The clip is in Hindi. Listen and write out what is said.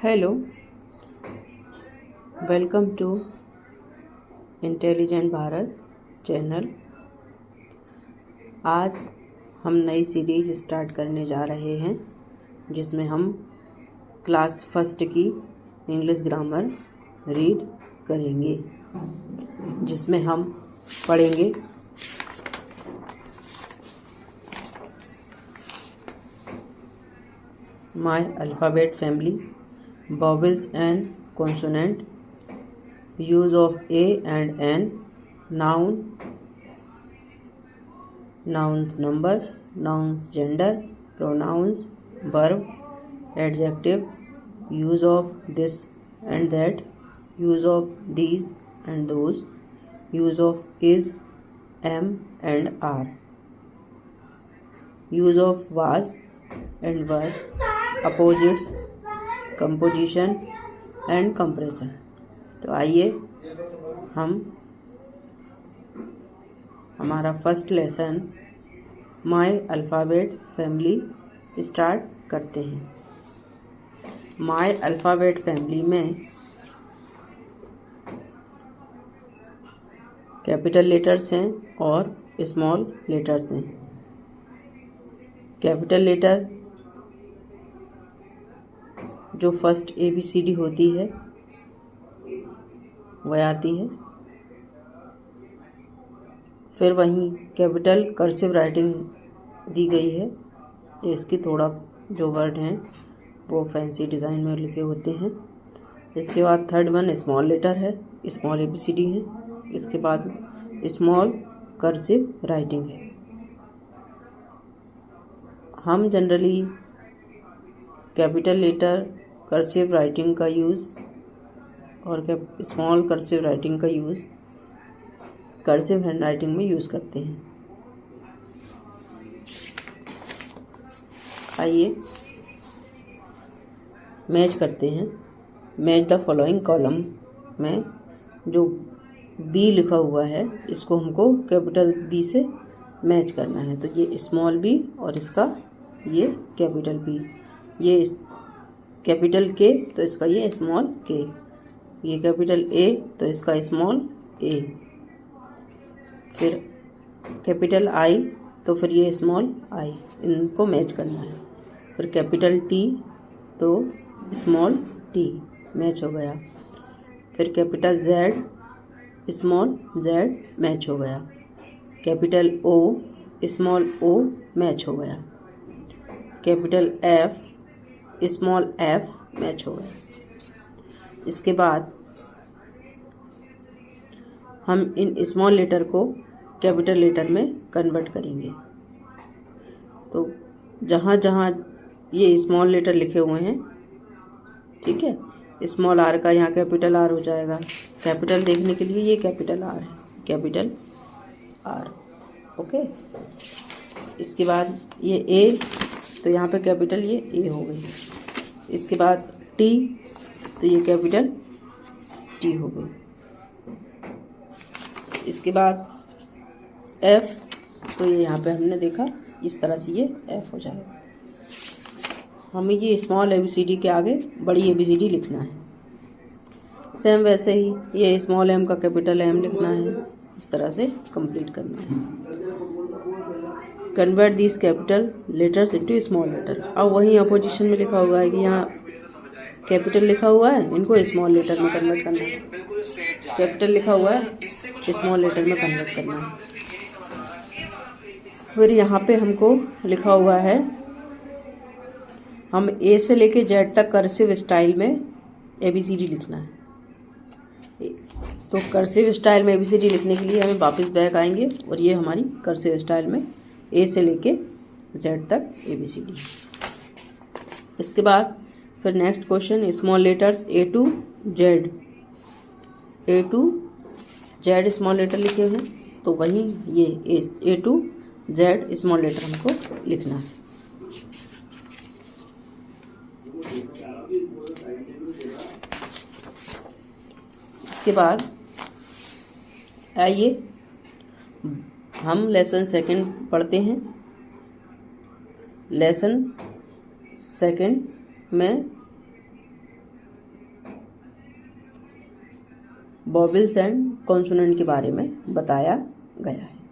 Hello, welcome to intelligent Bharat channel. आज हम नई सीरीज स्टार्ट करने जा रहे हैं जिसमें हम क्लास फर्स्ट की इंग्लिश ग्रामर रीड करेंगे, जिसमें हम पढ़ेंगे my alphabet family, vowels and consonant, use of a and an, noun, nouns number, nouns gender, pronouns, verb, adjective, use of this and that, use of these and those, use of is, am and are, use of was and were, opposites, composition and compression. तो आइए हम हमारा first lesson my alphabet family start करते हैं। माय अल्फ़ाबेट फैमिली में कैपिटल लेटर्स हैं और स्मॉल लेटर्स हैं। कैपिटल लेटर जो फर्स्ट ABCD होती है वह आती है। फिर वहीं कैपिटल कर्सिव राइटिंग दी गई है। इसकी थोड़ा जो वर्ड हैं वो फैंसी डिज़ाइन में लिखे होते हैं। इसके बाद थर्ड वन स्मॉल लेटर है, स्मॉल ABCD है। इसके बाद स्मॉल कर्सिव राइटिंग है। हम generally capital letter cursive writing का यूज़ और स्मॉल कर्सिव राइटिंग का यूज़ कर्सिव हैंड राइटिंग में यूज़ करते हैं। आइए मैच करते हैं। मैच द फॉलोइंग कॉलम में जो B लिखा हुआ है इसको हमको कैपिटल B से मैच करना है। तो ये स्मॉल b और इसका ये कैपिटल B, ये कैपिटल K तो इसका ये स्मॉल K, ये कैपिटल A तो इसका स्मॉल a, फिर कैपिटल I तो फिर ये स्मॉल I, इनको मैच करना है। फिर कैपिटल T तो स्मॉल t मैच हो गया। फिर capital Z small z match हो गया। Capital O small o match हो गया। Capital F small f match हो गया। इसके बाद हम इन स्मॉल लेटर को कैपिटल लेटर में कन्वर्ट करेंगे। तो जहाँ जहाँ ये स्मॉल लेटर लिखे हुए हैं, ठीक है, स्मॉल r का यहाँ कैपिटल R हो जाएगा। कैपिटल देखने के लिए ये कैपिटल R है, कैपिटल R, ओके। इसके बाद ये A तो यहाँ पे कैपिटल ये A हो गई। इसके बाद T तो ये कैपिटल T हो गई। इसके बाद F तो ये यहाँ पे हमने देखा इस तरह से ये F हो जाएगा। हमें ये स्मॉल ABCD के आगे बड़ी ABCD लिखना है। सेम वैसे ही ये स्मॉल m का कैपिटल M लिखना है। इस तरह से कंप्लीट करना है। Convert this capital letters into small letter. अब वही अपोजिशन में लिखा हुआ है कि यहाँ कैपिटल लिखा हुआ है, इनको स्मॉल लेटर में कन्वर्ट करना है। कैपिटल लिखा हुआ है, स्मॉल लेटर में कन्वर्ट करना है। फिर यहाँ पे हमको लिखा हुआ है, हम A से लेके Z तक कर्सिव स्टाइल में ABCD लिखना है। तो कर्सिव स्टाइल में ABCD लिखने के लिए हमें वापस बैक आएंगे और ये हमारी कर्सिव स्टाइल में A से लेके Z तक ABCD। इसके बाद फिर next question small letters A to Z small letter लिखे हैं, तो वहीं ये A to Z small letter हमको लिखना है। इसके बाद आइए हम लेसन सेकंड पढ़ते हैं। लेसन सेकंड में वॉवेल्स एंड कॉन्सोनेंट के बारे में बताया गया है।